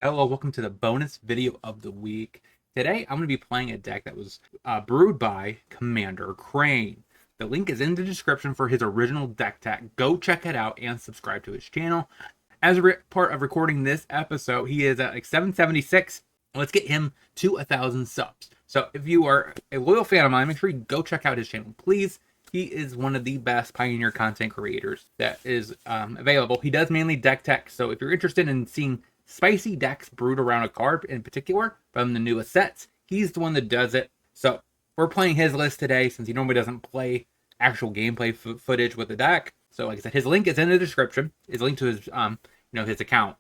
Hello, welcome to the bonus video of the week. Today, I'm going to be playing a deck that was brewed by Commander Crane. The link is in the description for his original deck tag. Go check it out and subscribe to his channel. As a part of recording this episode, he is at like 776. Let's get him to 1,000 subs. So if you are a loyal fan of mine, make sure you go check out his channel, please. He is one of the best Pioneer content creators that is available. He does mainly deck tech, so if you're interested in seeing spicy decks brewed around a card in particular from the newest sets, he's the one that does it. So we're playing his list today since he normally doesn't play actual gameplay footage with the deck. So like I said, his link is in the description. His link to his his account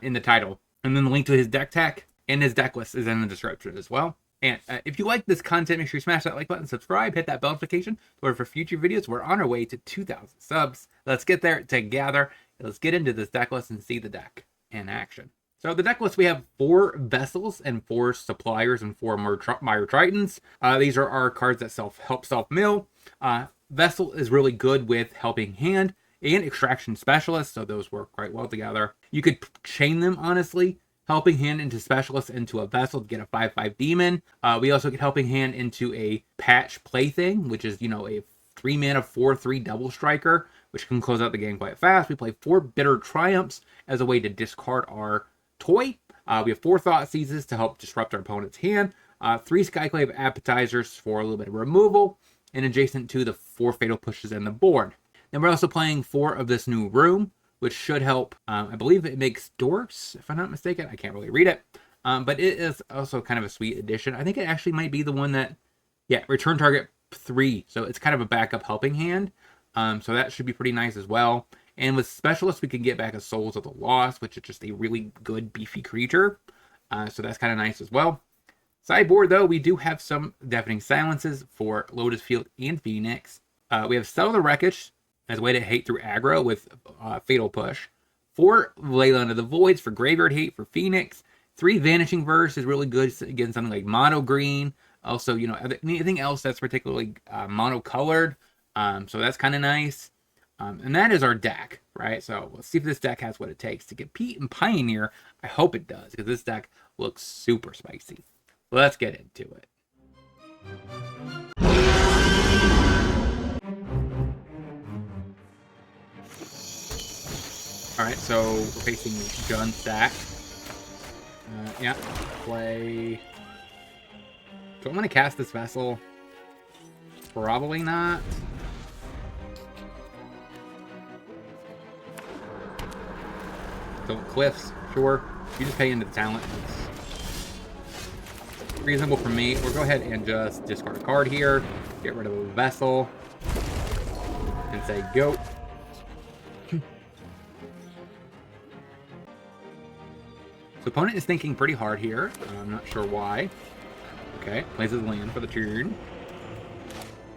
in the title, and then the link to his deck tech and his deck list is in the description as well. And if you like this content, make sure you smash that like button, subscribe, hit that bell notification for future videos. We're on our way to 2,000 subs. Let's get there together. Let's get into this deck list and see the deck in action. So the deck list, we have 4 Vessels and 4 Suppliers and 4 Mire Tritons. These are our cards that help self-mill. Vessel is really good with Helping Hand and Extraction Specialist, so those work quite well together. You could chain them, honestly. Helping Hand into Specialist into a Vessel to get a 5/5 Demon. We also get Helping Hand into a Patch Plaything, which is, a 3-mana 4/3 double striker, which can close out the game quite fast. We play 4 Bitter Triumphs as a way to discard our toy. We have 4 Thought Seizes to help disrupt our opponent's hand. 3 Skyclave Appetizers for a little bit of removal. And adjacent to the 4 Fatal Pushes in the board. Then we're also playing 4 of this new room, which should help. I believe it makes dorks, if I'm not mistaken. I can't really read it. But it is also kind of a sweet addition. I think it actually might be the one that, return target 3. So it's kind of a backup Helping Hand. So that should be pretty nice as well. And with Specialist, we can get back a Souls of the Lost, which is just a really good beefy creature. So that's kind of nice as well. Sideboard, though, we do have some Deafening Silences for Lotus Field and Phoenix. We have Settle the Wreckage as a way to hate through aggro with Fatal Push. 4 Leyland of the Voids for Graveyard Hate for Phoenix. 3 Vanishing Verse is really good against something like Mono Green. Also, anything else that's particularly mono-colored. So that's kind of nice. And that is our deck, right? So let's see if this deck has what it takes to compete in Pioneer. I hope it does, because this deck looks super spicy. Let's get into it. Alright, so we're facing Gun Stack. Play. Do I want to cast this Vessel? Probably not. So Cliffs, sure. You just pay into the talent. It's reasonable for me. We'll go ahead and just discard a card here. Get rid of a Vessel. And say go. So opponent is thinking pretty hard here. I'm not sure why. Okay, plays his land for the turn.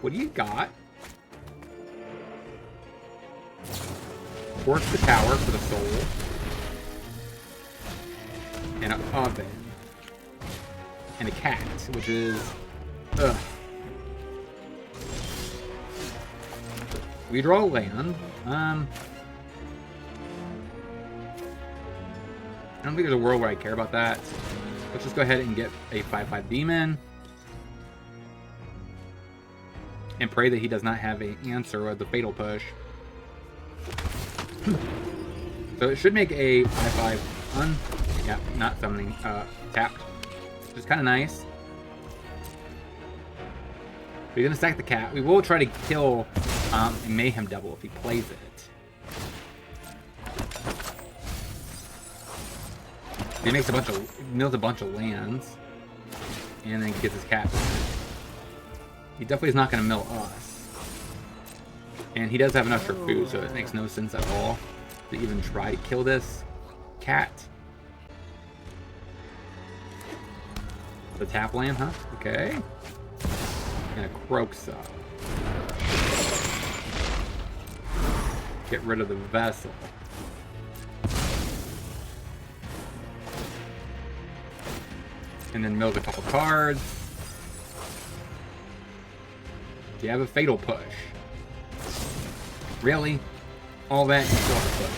What do you got? Force the tower for the soul. And an oven. And a cat, which is... Ugh. We draw land. I don't think there's a world where I care about that. Let's just go ahead and get a 5/5 Demon. And pray that he does not have an answer of the Fatal Push. So it should make a 5/5 not summoning tapped. Which is kind of nice. We're going to stack the cat. We will try to kill a Mayhem Devil if he plays it. He makes mills a bunch of lands, and then gets his cat. He definitely is not going to mill us. And he does have enough for food, so it makes no sense at all to even try to kill this cat. The tap land, huh? Okay. And a Croaksa. Get rid of the Vessel. And then mills a couple cards. Do you have a Fatal Push? Really? All that and still have a push.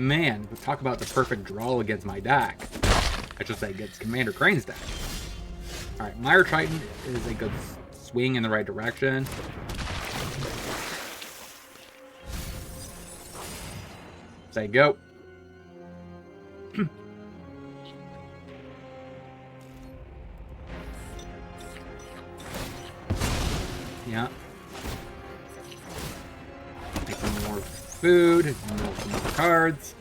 Man, we'll talk about the perfect draw against my deck. I should say against Commander Crane's deck. Alright, Mire Triton is a good swing in the right direction. Say go. Yeah. Make some more food, mill some more cards.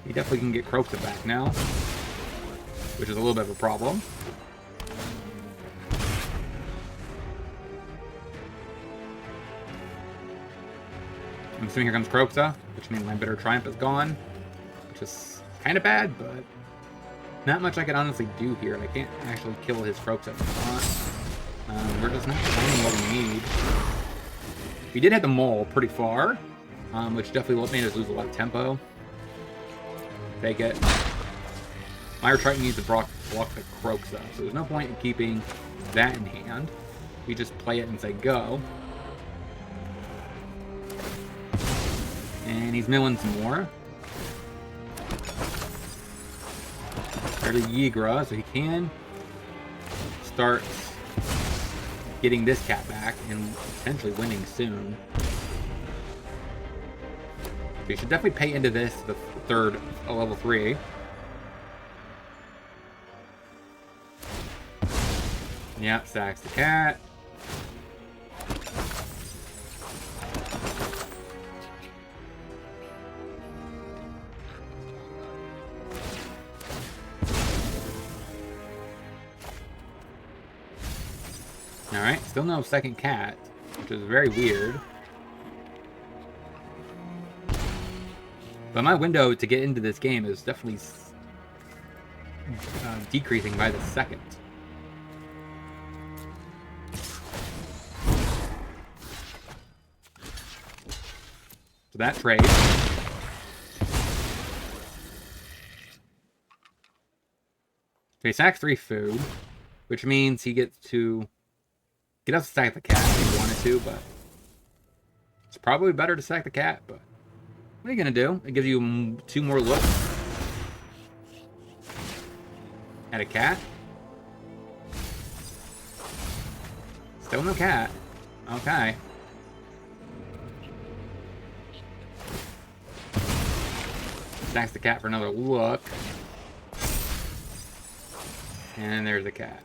He definitely can get Croxa back now, which is a little bit of a problem. I'm assuming here comes Croxa, which means my Bitter Triumph is gone, which is kind of bad, but not much I can honestly do here. I can't actually kill his Croxa if I want. We're just not finding what we need. We did hit the mole pretty far, which definitely made us lose a lot of tempo. Take it. Mire Triton needs to block the Croxa, so there's no point in keeping that in hand. We just play it and say go. And he's milling some more. There's a Yigra, so he can start getting this cat back and potentially winning soon. We should definitely pay into this, the third level 3. Yep, sacks the cat. Alright, still no second cat, which is very weird. But my window to get into this game is definitely decreasing by the second. So that trade. So he sacks 3 food, which means he gets to... He doesn't sack the cat if he wanted to, but it's probably better to sack the cat, but what are you going to do? It gives you 2 more looks at a cat. Still no cat. Okay. Sacks the cat for another look. And there's the cat.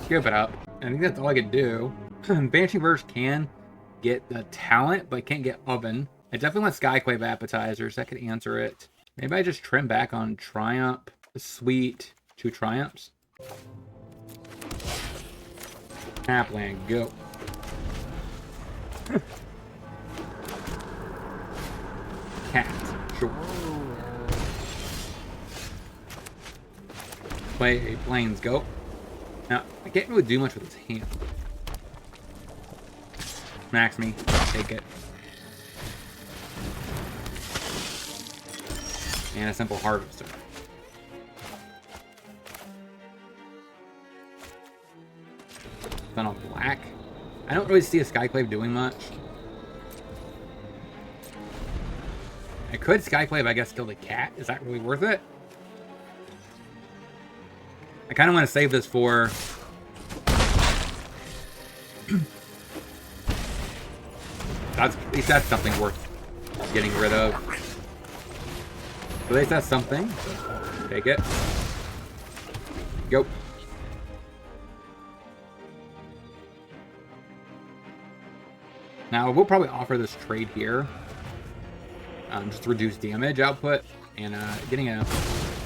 Give it up. I think that's all I could do. Banshee Verse can get the talent, but can't get Oven. I definitely want Skyclave Appetizers. That could answer it. Maybe I just trim back on Triumph. Sweet. 2 Triumphs. Tapland, go. Cat, sure. Play a Plains, go. Now, I can't really do much with his hand. Max me. Take it. And a simple Harvester. Funnel Black. I don't really see a Skyclave doing much. I could Skyclave, I guess, kill the cat. Is that really worth it? I kind of want to save this for... at least that's something worth getting rid of. At least that's something. So take it. Go. Now, we'll probably offer this trade here. Just to reduce damage output. And getting a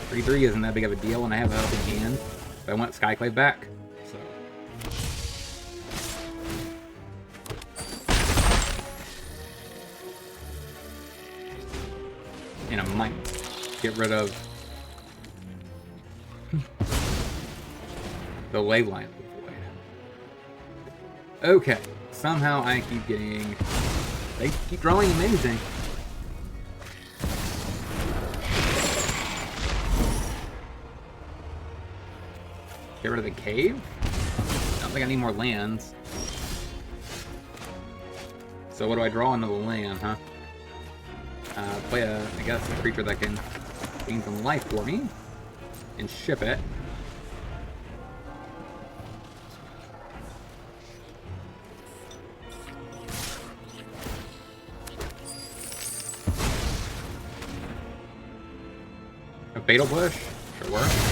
3/3 isn't that big of a deal when I have a helping hand. But I want Skyclave back. So. And I might get rid of the ley line of the void. Okay. Somehow I keep getting... They keep drawing amazing. Get rid of the cave? I don't think I need more lands. So what do I draw? Another land, huh? Play I guess, a creature that can gain some life for me. And ship it. A Fatal Push? Sure works.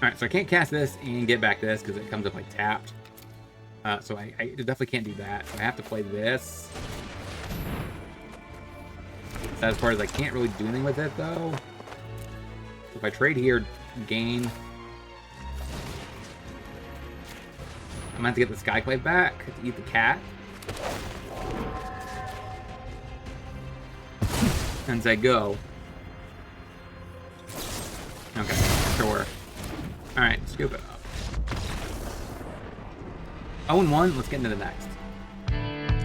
Alright, so I can't cast this and get back this because it comes up like tapped. So I definitely can't do that. So I have to play this. As far as I can't really do anything with it though. So if I trade here, gain. I'm gonna have to get the Skyclave back to eat the cat. And say go. Okay, sure. Alright, scoop it up. 0-1, let's get into the next.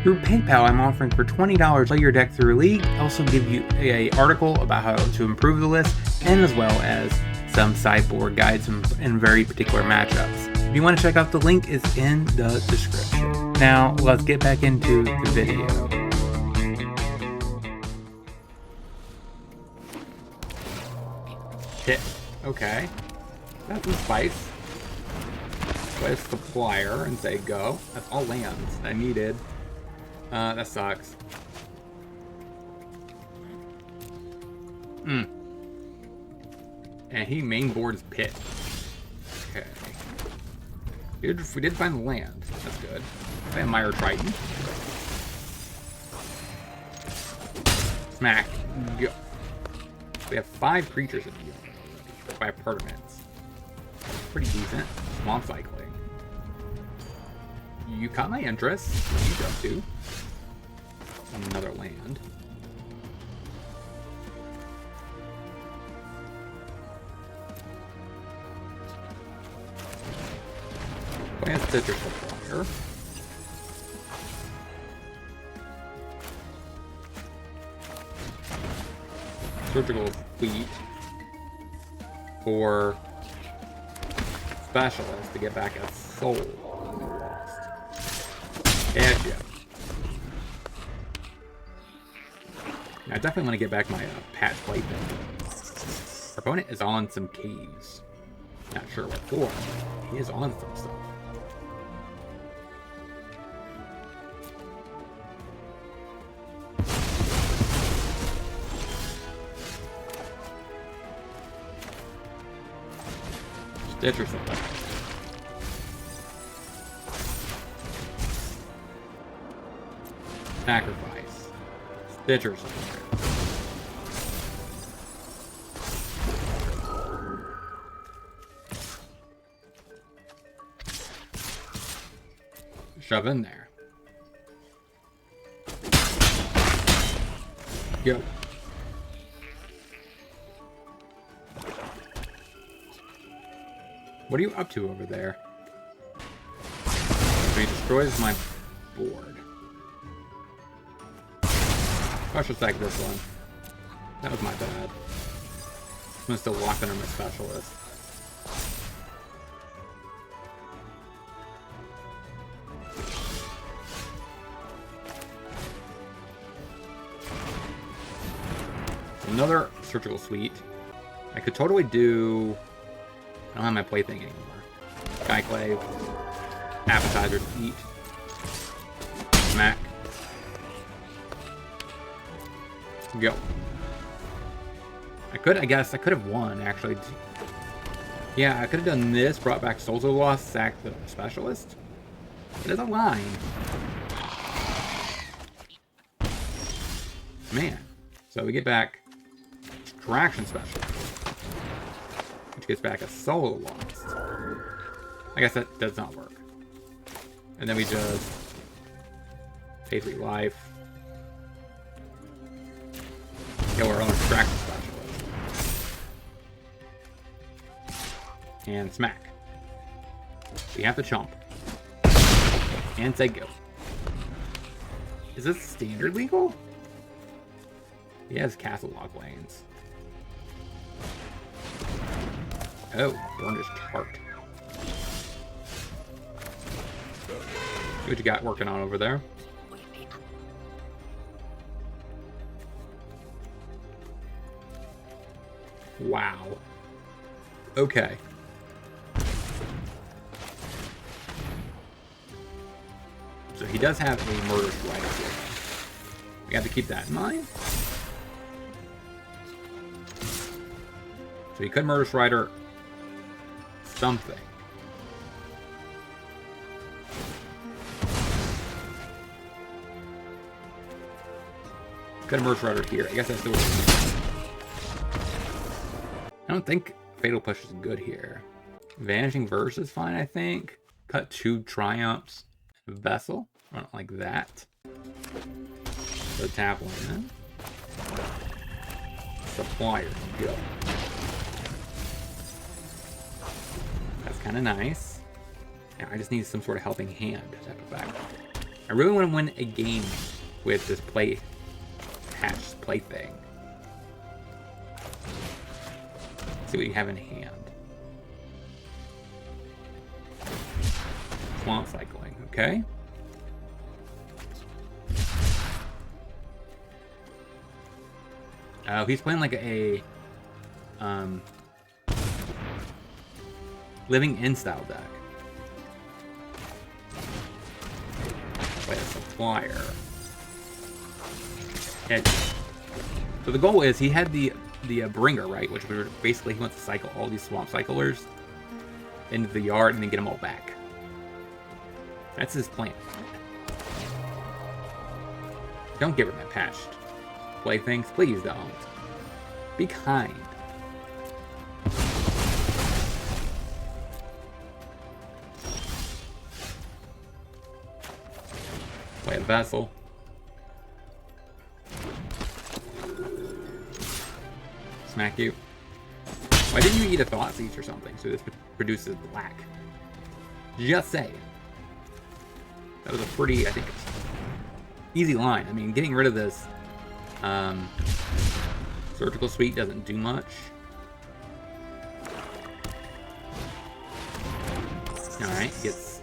Through PayPal, I'm offering for $20 play your deck through League. I also give you an article about how to improve the list, and as well as some sideboard guides in very particular matchups. If you want to check out the link, is in the description. Now, let's get back into the video. Hit. Okay. That's some spice. Play a supplier and say go. That's all lands I needed. That sucks. And he main boards pit. Okay. We did find the land. That's good. Play a Mire Triton. Smack. Go. We have 5 creatures in the yard already. 5 permanents. Pretty decent. Swamp cycling. You caught my interest. What are you up to? Another land. Play a Citrus Supplier. Surgical Fleet for Specialist to get back a soul. Gotcha. I definitely want to get back my patch plaything. Our opponent is on some caves. Not sure what for. He is on some stuff. Stitch or something. Sacrifice. Stitch or something. Shove in there. Go. What are you up to over there? So he destroys my board. I should sack this one. That was my bad. I'm gonna still lock under my Specialist. Another Surgical Suite. I could totally do... I don't have my plaything anymore. Skyclave. Appetizer to eat. Smack. Go. I guess I could have won, actually. Yeah, I could have done this, brought back Souls of the Lost, sacked the Specialist. It is a line. Man. So we get back Extraction Specialist, which gets back a Soul of the Lost. I guess that does not work. And then we just pay 3 life. Kill our own Extraction Specialist. And smack. We have to chomp. And say go. Is this standard legal? He has castle lock lanes. Oh, burned his chart. See what you got working on over there. Wow. Okay. So he does have a murder strider here. We have to keep that in mind. So he could murder strider something. Could murder strider here. I guess that's the way. I don't think Fatal Push is good here. Vanishing Verse is fine, I think. Cut 2 Triumphs. Vessel. Run it like that. So tap one in. Supplier. Go. That's kind of nice. Now I just need some sort of helping hand type of back. I really want to win a game with this play thing. See what you have in hand. Swamp cycling, okay. Oh, he's playing like a living in style deck. Play a supplier. And so the goal is he had the bringer, right? Which basically he wants to cycle all these swamp cyclers into the yard and then get them all back. That's his plan. Don't get rid of that patched playthings. Please don't. Be kind. Play a vessel. Smack you. Why didn't you eat a thought seeds or something? So this produces black. Just say. That was a pretty, I think, easy line. I mean, getting rid of this surgical suite doesn't do much. Alright, gets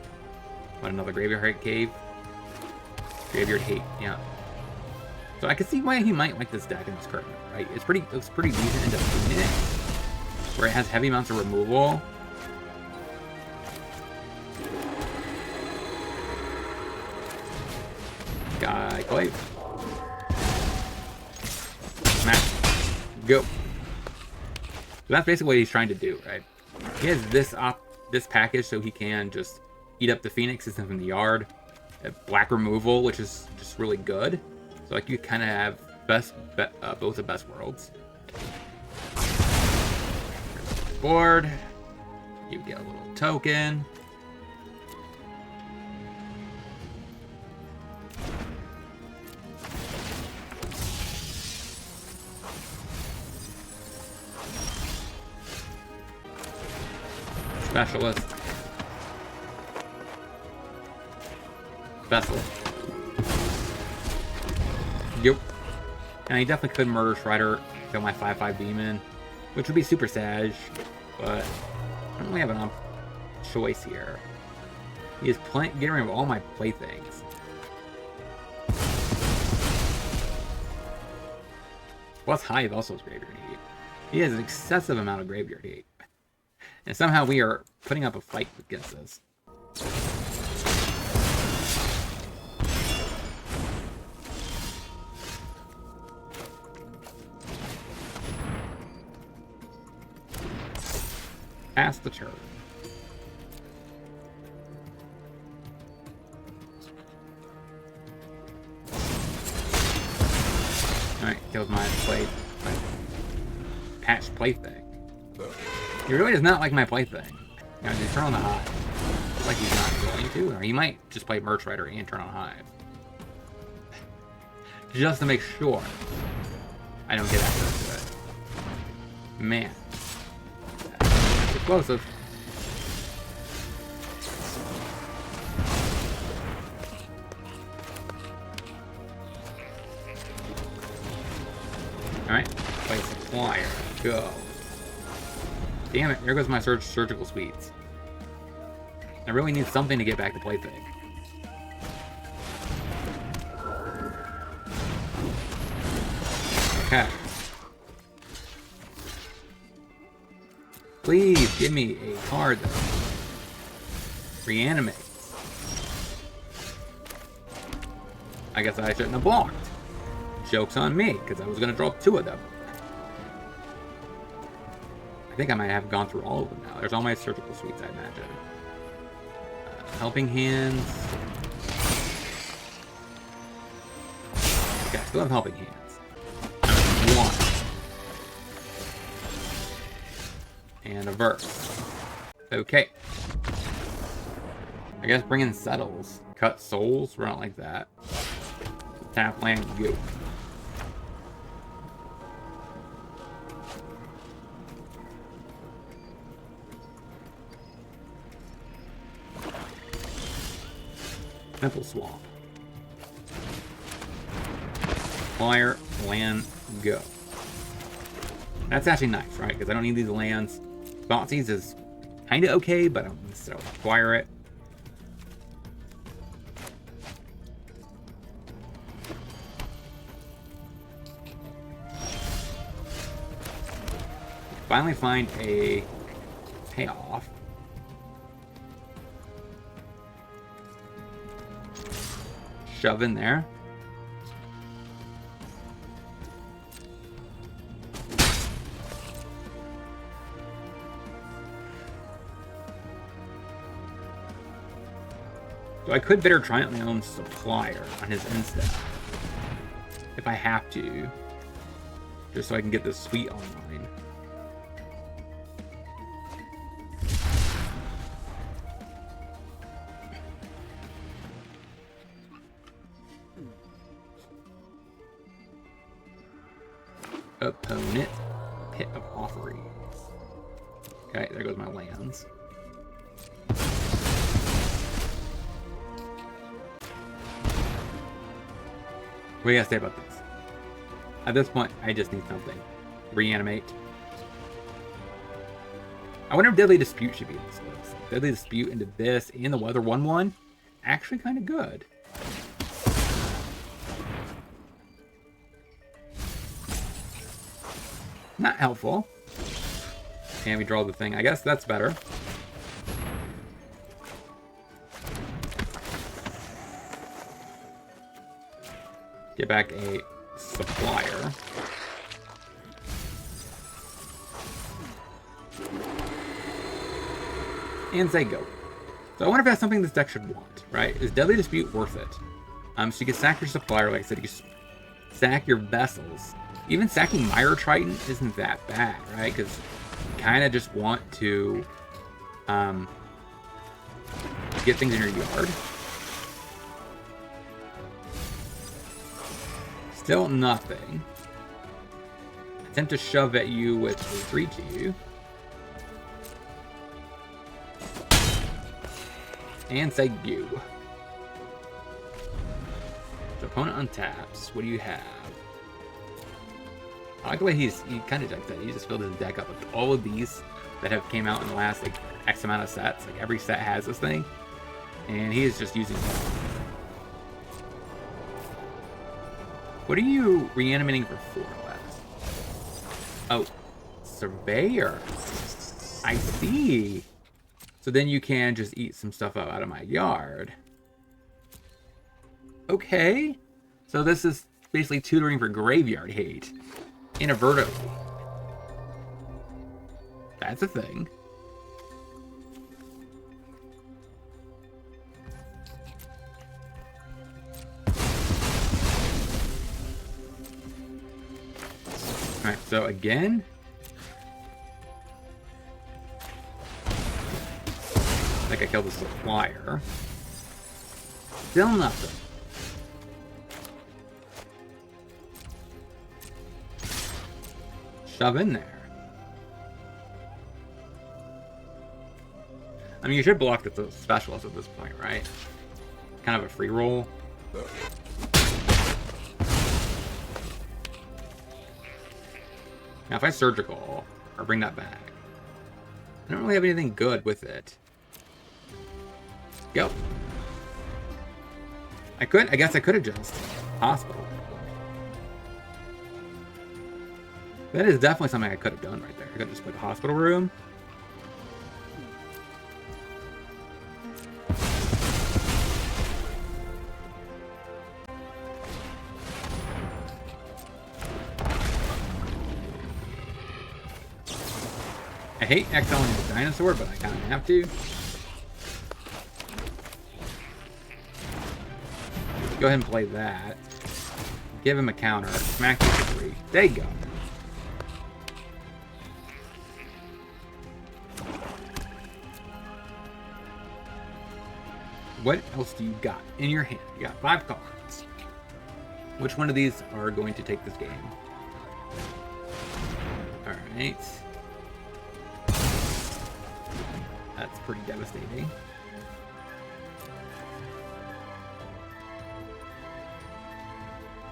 what, another graveyard cave? Graveyard hate, yeah. So I can see why he might like this deck in this current, right? It looks pretty decent into Phoenix, where it has heavy amounts of removal. Guy Clay. Smash. Go. So that's basically what he's trying to do, right? He has this package so he can just eat up the Phoenixes from the yard. Black removal, which is just really good. So like you kind of have both the best worlds. Board. You get a little token. Specialist. Vessel. Yep. And he definitely could murder Shredder, kill my 5/5 demon, which would be super sad, but I don't really have an choice here. He is getting rid of all my playthings. Plus Hive also has graveyard heat. He has an excessive amount of graveyard heat. And somehow we are putting up a fight against this. Pass the turn. Alright, kills my patched plaything. He really does not like my plaything. Now, does he turn on the Hive? Looks like he's not going to, or he might just play Merch Rider and turn on Hive. Just to make sure I don't get access to it. Man. That's explosive. Supplier. Go. Damn it, there goes my surgical suites. I really need something to get back to Plaything. Okay. Please give me a card that reanimates. I guess I shouldn't have blocked. Joke's on me, because I was going to draw 2 of them. I think I might have gone through all of them now. There's all my surgical suites, I imagine. Helping Hands. Okay, I still have Helping Hands. 1. And a verse. Okay. I guess bring in Settles. Cut Souls? We're not like that. Tap land, go. Temple Swamp. Flyer, land, go. That's actually nice, right? Because I don't need these lands. Bouncies is kind of okay, but I don't necessarily require it. Finally find a payoff. Shove in there. So I could better try out my own Supplier on his instep. If I have to. Just so I can get this suite online. Opponent, Pit of Offerings. Okay, there goes my lands. What do you guys say about this? At this point, I just need something. Reanimate. I wonder if Deadly Dispute should be in this list. Deadly Dispute into this and the Weather 1/1. Actually kind of good. Not helpful. And we draw the thing. I guess that's better. Get back a Supplier. And say go. So I wonder if that's something this deck should want, right? Is Deadly Dispute worth it? So you can sack your Supplier, like I said, you can sack your Vessels. Even sacking Myra Triton isn't that bad, right? Because you kind of just want to get things in your yard. Still nothing. Attempt to shove at you with a 3-2. And say you. So opponent untaps. What do you have? I like the way he kind of like that. He just filled his deck up with all of these that have came out in the last like X amount of sets. Like every set has this thing, and he is just using. What are you reanimating for 4 left? Oh, Surveyor. I see. So then you can just eat some stuff out of my yard. Okay. So this is basically tutoring for graveyard hate. Inadvertently. That's a thing. Alright, so again. I think I killed the Supplier. Still nothing. Shove in there. I mean, you should block the specialist at this point, right? Kind of a free roll. Now if I surgical, or bring that back, I don't really have anything good with it. Go. I guess I could have just hospital. That is definitely something I could have done right there. I could have just put a hospital room. I hate exiling the dinosaur, but I kind of have to. Go ahead and play that. Give him a counter. Smack you for 3. There you go. What else do you got in your hand? You got 5 cards. Which one of these are going to take this game? Alright. That's pretty devastating.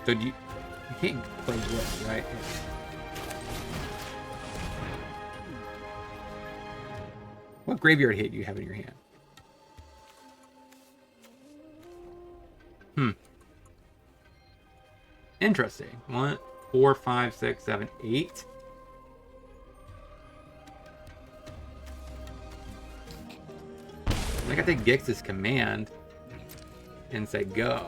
So you can't play wood, right? What graveyard hit do you have in your hand? Interesting. 1, 4, 5, 6, 7, 8. I think Gix's command and say go.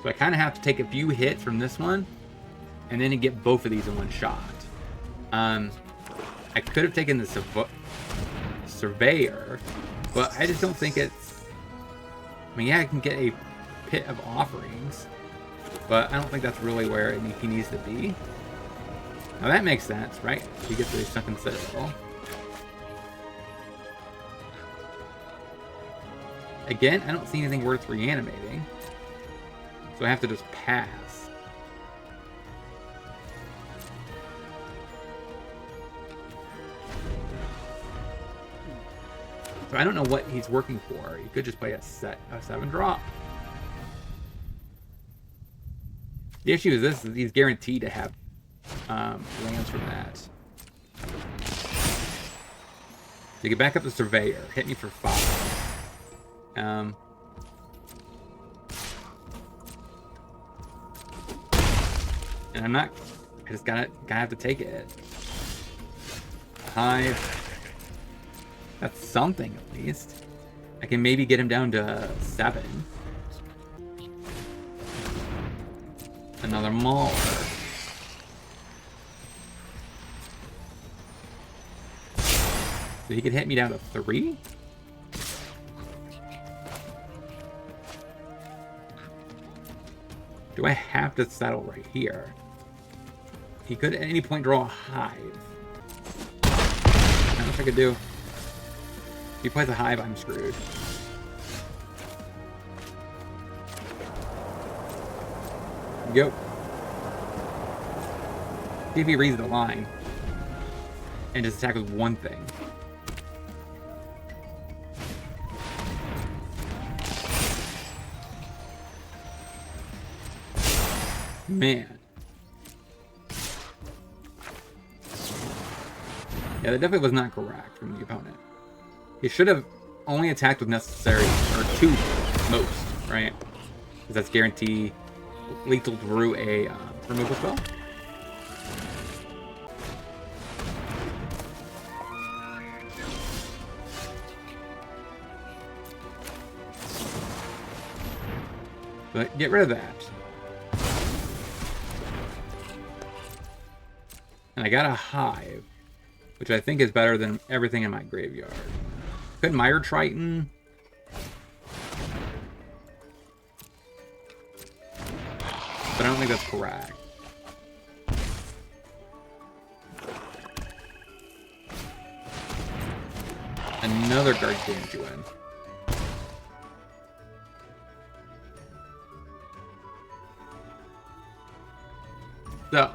So I kind of have to take a few hits from this one and then get both of these in one shot. I could have taken the Surveyor, but I just don't think it's... I mean, yeah, I can get a Pit of Offerings, but I don't think that's really where he needs to be. Now that makes sense, right? He gets the Sunken Citadel. Again, I don't see anything worth reanimating, so I have to just pass. So I don't know what he's working for. He could just play a 7 drop. The issue is this: is he's guaranteed to have lands from that. So you get back up the Surveyor, hit me for 5. And I'm not. I just gotta have to take it. Hive. That's something at least. I can maybe get him down to 7. Another Mauler. So he could hit me down to 3? Do I have to settle right here? He could at any point draw a Hive. Not much I could do. If he plays a Hive, I'm screwed. Go. See if he reads the line. And just attack with one thing. Man. Yeah, that definitely was not correct from the opponent. He should have only attacked with necessary, or 2 most, right? Because that's guarantee lethal through a removal spell. But get rid of that. And I got a Hive, which I think is better than everything in my graveyard. Could Mire Triton. But I don't think that's correct. Another Gargantuan. So.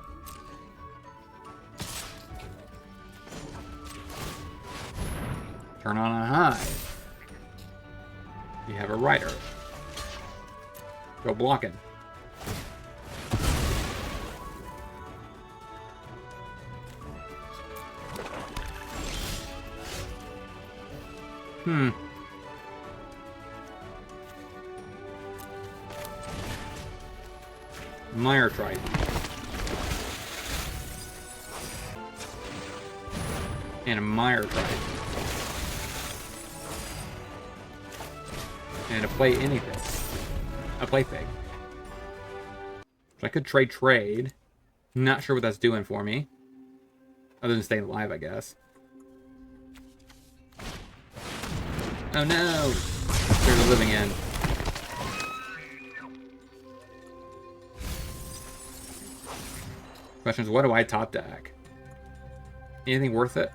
Turn on a Hive. You have a Rider. Go blocking. Mire Triton. And a Mire Triton. And a play anything. A plaything. I could trade. Not sure what that's doing for me. Other than staying alive, I guess. Oh no! There's a living end. Question is, what do I top deck? Anything worth it?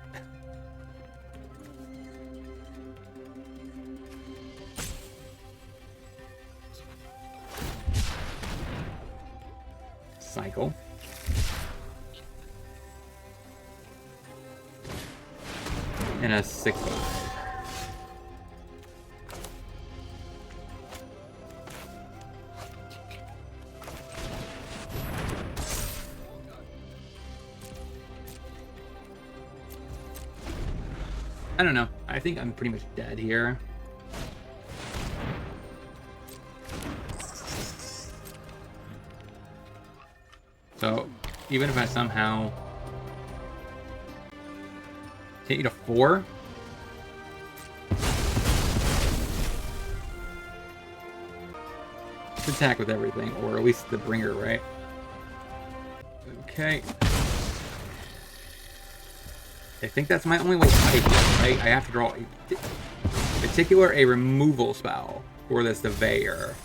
Cycle. And a 6/5. I don't know. I think I'm pretty much dead here. So, even if I somehow take you to 4, attack with everything, or at least the bringer, right? Okay. I think that's my only way out, right? I have to draw a particular removal spell for this Deveyor.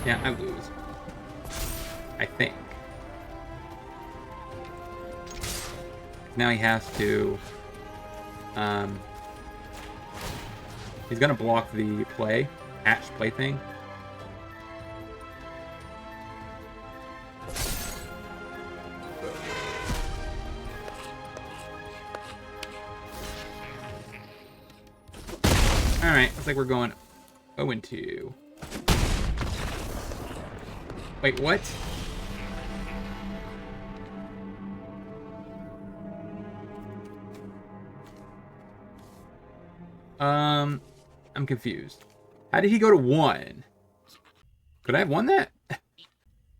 Yeah, I lose. I think. Now he has to... he's gonna block the play, hatch play thing. Alright, looks like we're going 0-2. Wait, what? I'm confused. How did he go to 1? Could I have won that?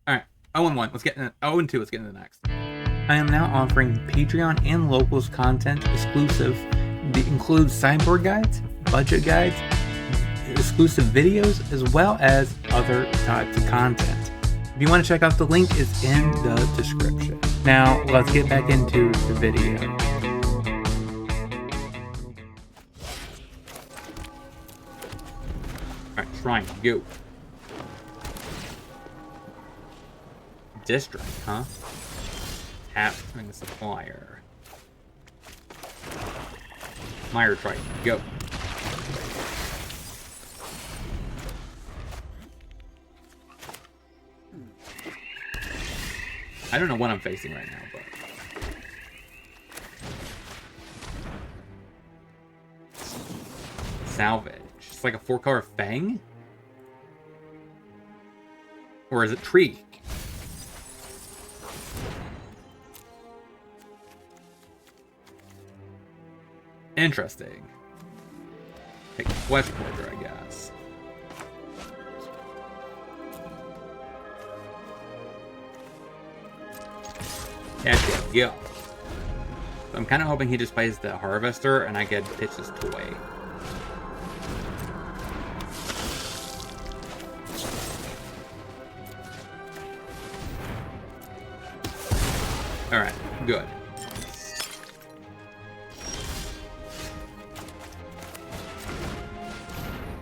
Alright, 0-1. Let's get in 0-2. Let's get into the next. I am now offering Patreon and locals content exclusive. It includes sideboard guides, budget guides, exclusive videos, as well as other types of content. If you want to check out the link, is in the description. Now, let's get back into the video. Alright, Shrine, go. District, huh? Tap the supplier. Mire Triton, go. I don't know what I'm facing right now, but... Salvage. It's like a 4-color Fang? Or is it Tree? Interesting. Like Flesh Porter, I guess. Yeah. So I'm kind of hoping he just plays the Harvester and I get pitch his toy. Alright, good.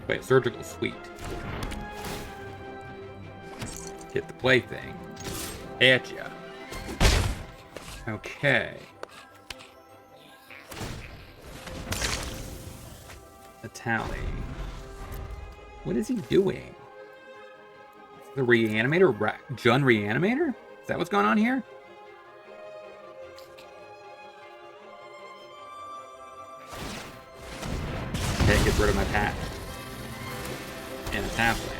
Wait, Surgical Suite. Get the plaything. At ya. Okay. The tally. What is he doing? The Reanimator? Jun Reanimator? Is that what's going on here? It gets rid of my patch. And a tap land.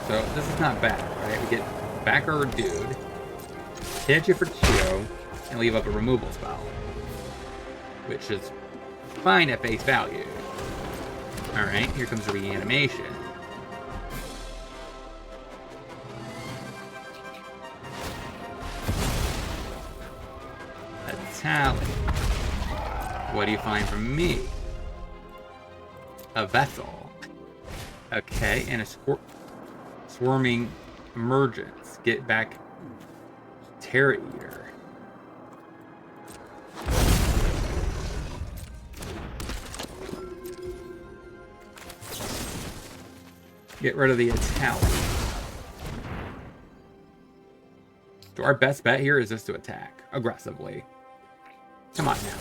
So this is not bad, right? We get back our dude, hit you for 2, and leave up a removal spell. Which is fine at face value. Alright, here comes the reanimation. A tally. What do you find from me? A vessel. Okay, and a swarming emergence. Get back Terra Eater. Get rid of the Italian. So our best bet here is just to attack aggressively. Come on now.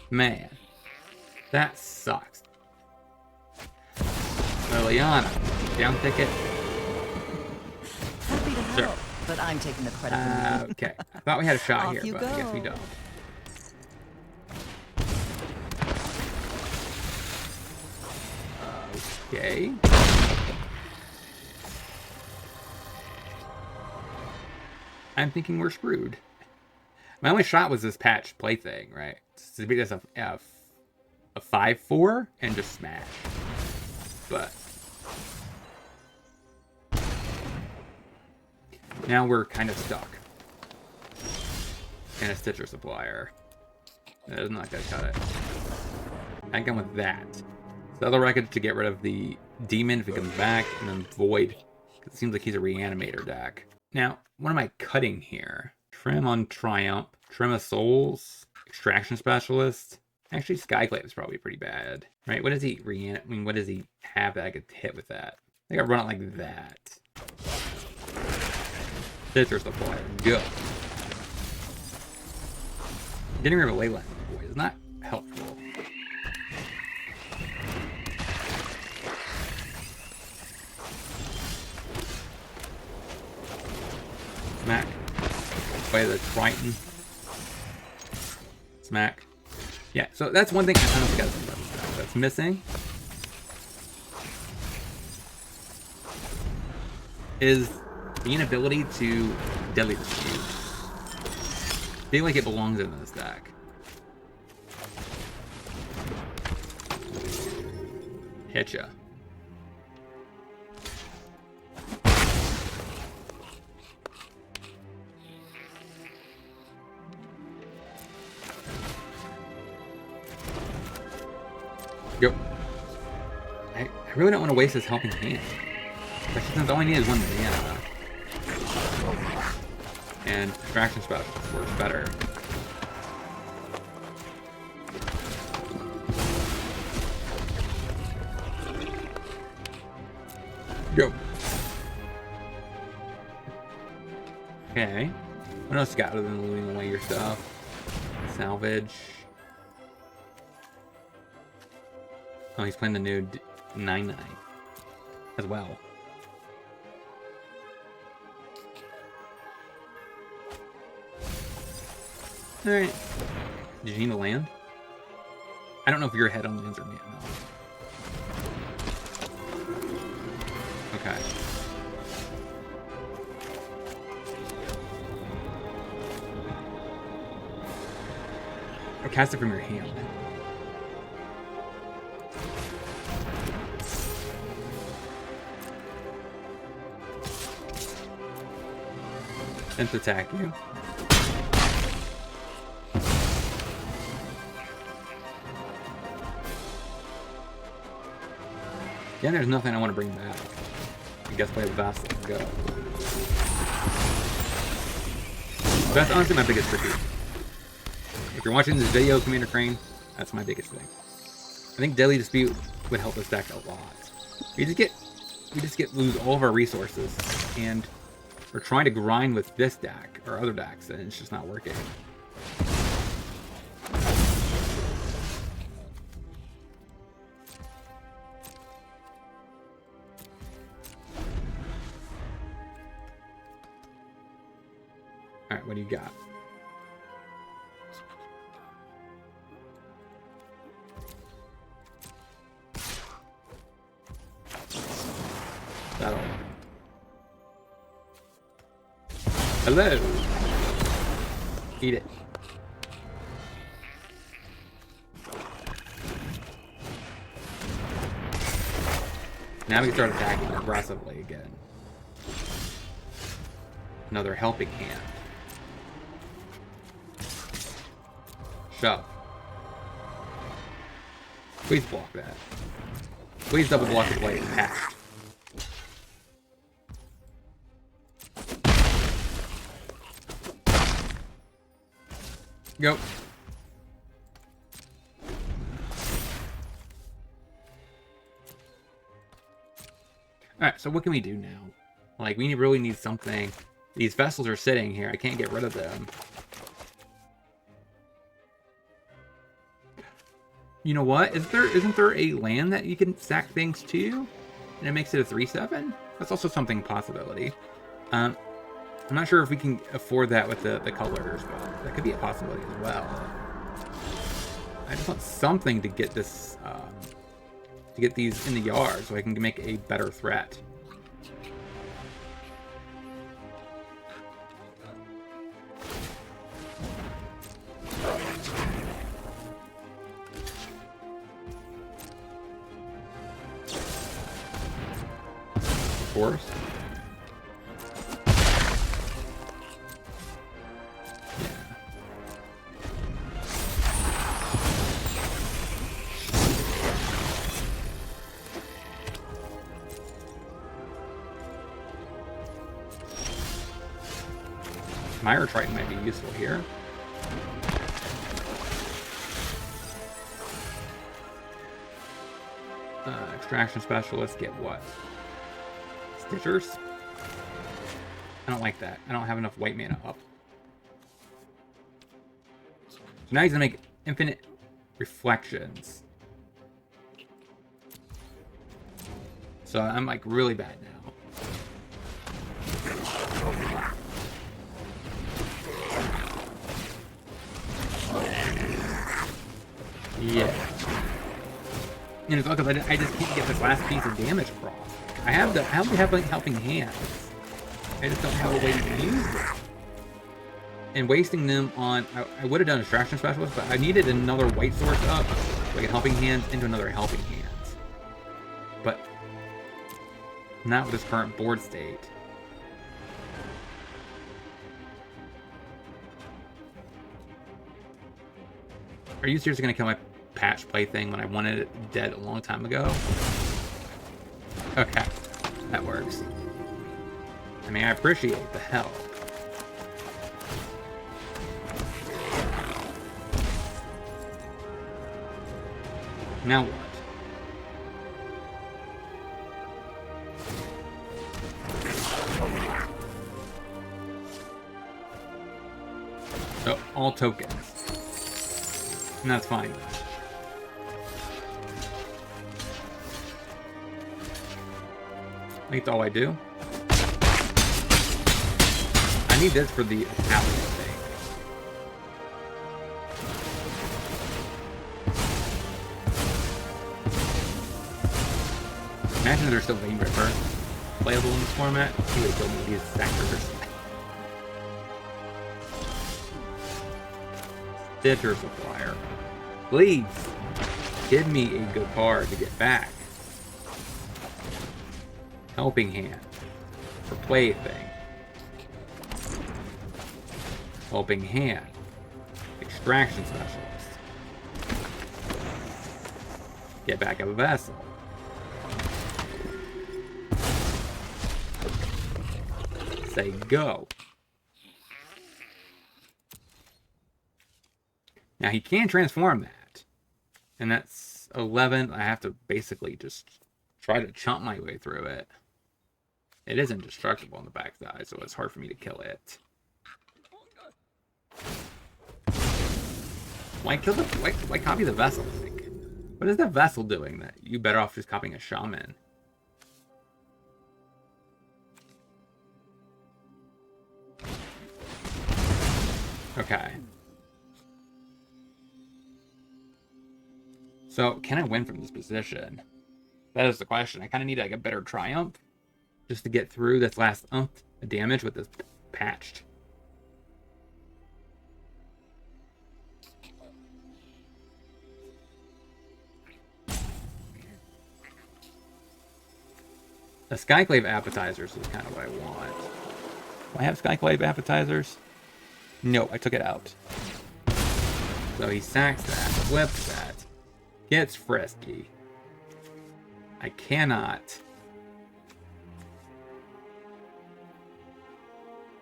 Man, that sucks. Liliana, down ticket. Happy to help, Sure. but I'm taking the credit for me. Okay, I thought we had a shot Off here, you but I guess we go. don't. Okay. I'm thinking we're screwed. My only shot was this patch play thing, right? To beat this a 5-4 and just smash. But now we're kind of stuck. And a Stitcher Supplier. That is not gonna cut it. I can with that. Settle Wreckage to get rid of the Demon if he comes back, and then Void. It seems like he's a Reanimator deck. Now, what am I cutting here? Trim on Triumph, Trim of Souls, Extraction Specialist. Actually, Skyclave is probably pretty bad, right? What does he what does he have that I could hit with that? I think I run it like that. Stitcher Supplier, go. Getting rid of a Leyline Void is not helpful. Smack. Play the Triton. Smack. Yeah, so that's one thing I don't think that's missing. Is the inability to Deadly Dispute. I feel like it belongs in this deck. Hitcha. Go. I really don't want to waste this helping hand. Especially since all I need is one mana. And Extraction Specialist works better. Go. Okay. What else you got other than looting away your stuff? Salvage. Oh, he's playing the new 9/9 as well. Alright. Did you need a land? I don't know if you're ahead on lands or not. Okay. Or cast it from your hand. And to attack you. Yeah, there's nothing I want to bring back. I guess play the Vessel and go. That's honestly my biggest critique. If you're watching this video, Commander Crane, that's my biggest thing. I think Deadly Dispute would help this deck a lot. We just lose all of our resources, and we're trying to grind with this deck or other decks, and it's just not working. Alright, what do you got? That'll... Hello! Eat it. Now we can start attacking aggressively again. Another helping hand. Shove. Please block that. Please double block the blade. Pass. Go. Alright, so what can we do now? Like, we really need something. These vessels are sitting here. I can't get rid of them. You know what? Isn't there a land that you can stack things to? And it makes it a 3/7? That's also something possibility. I'm not sure if we can afford that with the colors, but that could be a possibility as well. I just want something to get this, to get these in the yard so I can make a better threat. Of course. Mire Triton might be useful here. Extraction Specialist, get what? Stitchers? I don't like that. I don't have enough white mana up. So now he's gonna make infinite reflections. So I'm like really bad now. Yeah. And it's all because I just can't get this last piece of damage across. I have the helping hands. I just don't have a way to use them. And wasting them on... I would have done Extraction Specialist, but I needed another white source up, like a helping hands into another helping hands. But not with this current board state. Are you seriously going to kill my patch play thing when I wanted it dead a long time ago? Okay, that works. I mean, I appreciate the help. Now what? So, all tokens. And that's fine. That's all I do. I need this for the Italian thing. Imagine there's still Vein Ripper playable in this format. He would kill me with these stackers. Stitcher Supplier. Please give me a good card to get back. Helping Hand for Plaything. Helping Hand. Extraction Specialist. Get back up a vessel. Say go. Now he can transform that. And that's 11. I have to basically just try to chomp my way through it. It is indestructible on the backside, so it's hard for me to kill it. Why copy the vessel? Like, what is the vessel doing that you better off just copying a shaman? Okay. So, can I win from this position? That is the question. I kind of need like a better triumph just to get through this last damage with this patched. The Skyclave appetizers is kind of what I want. Do I have Skyclave appetizers? No, I took it out. So he sacks that, flips that, gets frisky. I cannot.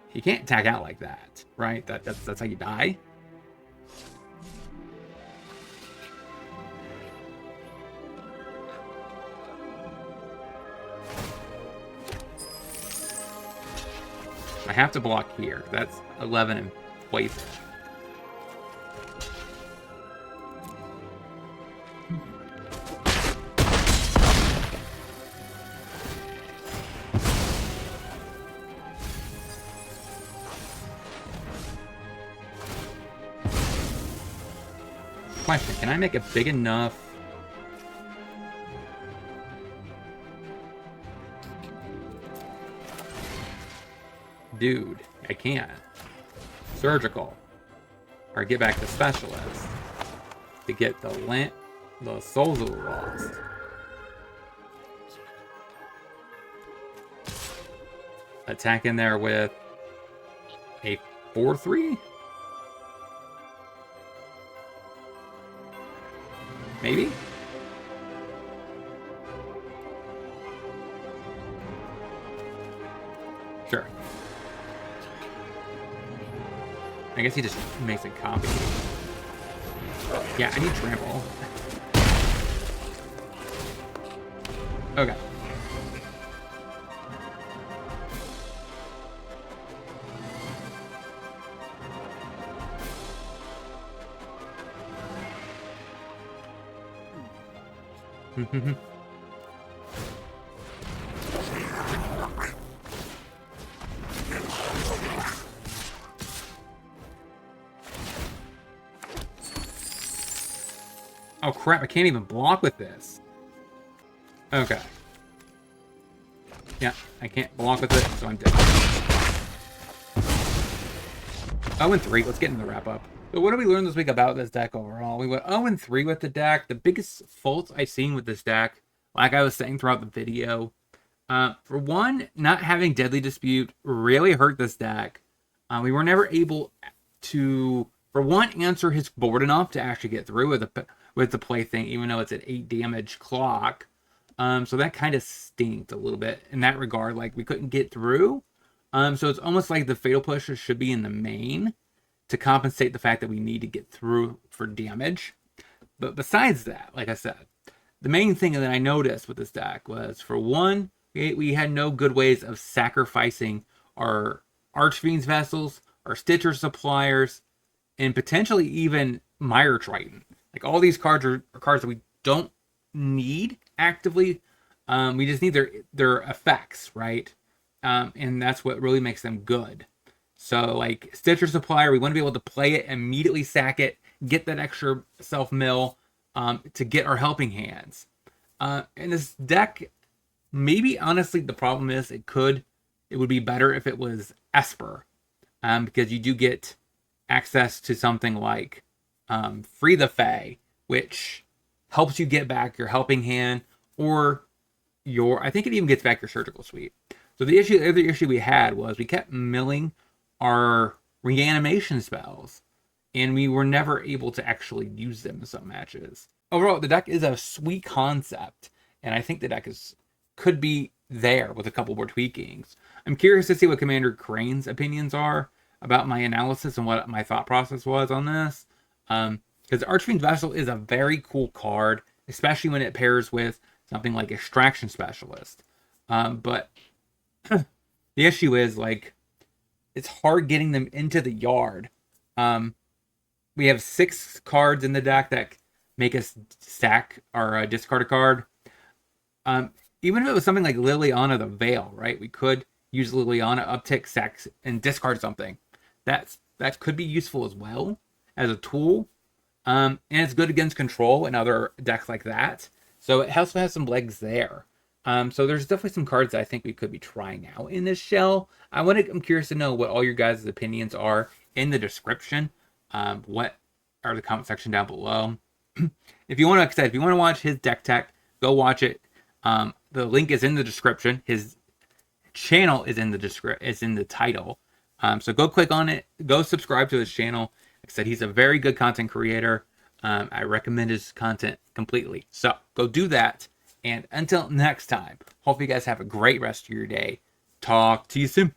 He can't tag out like that, right? That's how you die. I have to block here. That's 11 in place. Question, can I make it big enough? Dude, I can't. Surgical. Or get back to specialist. To get the souls of the lost. Attack in there with a 4-3? Maybe? Sure. I guess he just makes a copy. Yeah, I need trample. Okay. Oh crap, I can't even block with this. Okay. Yeah, I can't block with it, so I'm dead. 0-3, let's get into the wrap up. So what did we learn this week about this deck overall? We went 0-3 with the deck. The biggest faults I've seen with this deck, like I was saying throughout the video, for one, not having Deadly Dispute really hurt this deck. We were never able to, for one, answer his board enough to actually get through with the play thing, even though it's an 8 damage clock. So that kind of stinked a little bit in that regard. Like, we couldn't get through. So it's almost like the Fatal Pusher should be in the main to compensate the fact that we need to get through for damage. But besides that, like I said, the main thing that I noticed with this deck was, for one, we had no good ways of sacrificing our Archfiend's Vessels, our Stitcher Suppliers, and potentially even Mire Triton. Like, all these cards are cards that we don't need actively. We just need their effects, right? And that's what really makes them good. So, like, Stitcher Supplier, we want to be able to play it, immediately sack it, get that extra self-mill to get our helping hands. And this deck, maybe, honestly, the problem is it would be better if it was Esper. Because you do get access to something like Free the Fae, which helps you get back your helping hand, or I think it even gets back your Surgical Suite. So the other issue we had was we kept milling our reanimation spells, and we were never able to actually use them in some matches. Overall, the deck is a sweet concept, and I think the deck could be there with a couple more tweakings. I'm curious to see what Commander Crane's opinions are about my analysis and what my thought process was on this. Because Archfiend's Vessel is a very cool card, especially when it pairs with something like Extraction Specialist. But the issue is, like, it's hard getting them into the yard. We have 6 cards in the deck that make us sack or discard a card. Even if it was something like Liliana the Veil, right? We could use Liliana, uptick, sack, and discard something. That's that could be useful as well as a tool. And it's good against control and other decks like that. So it also has some legs there. So there's definitely some cards that I think we could be trying out in this shell. I'm curious to know what all your guys' opinions are in the description. What are the comment section down below? If you want to, like I said, if you want to watch his deck tech, go watch it. The link is in the description. His channel is in the title. So go click on it. Go subscribe to his channel. Like I said, he's a very good content creator. I recommend his content completely. So go do that. And until next time, hope you guys have a great rest of your day. Talk to you soon.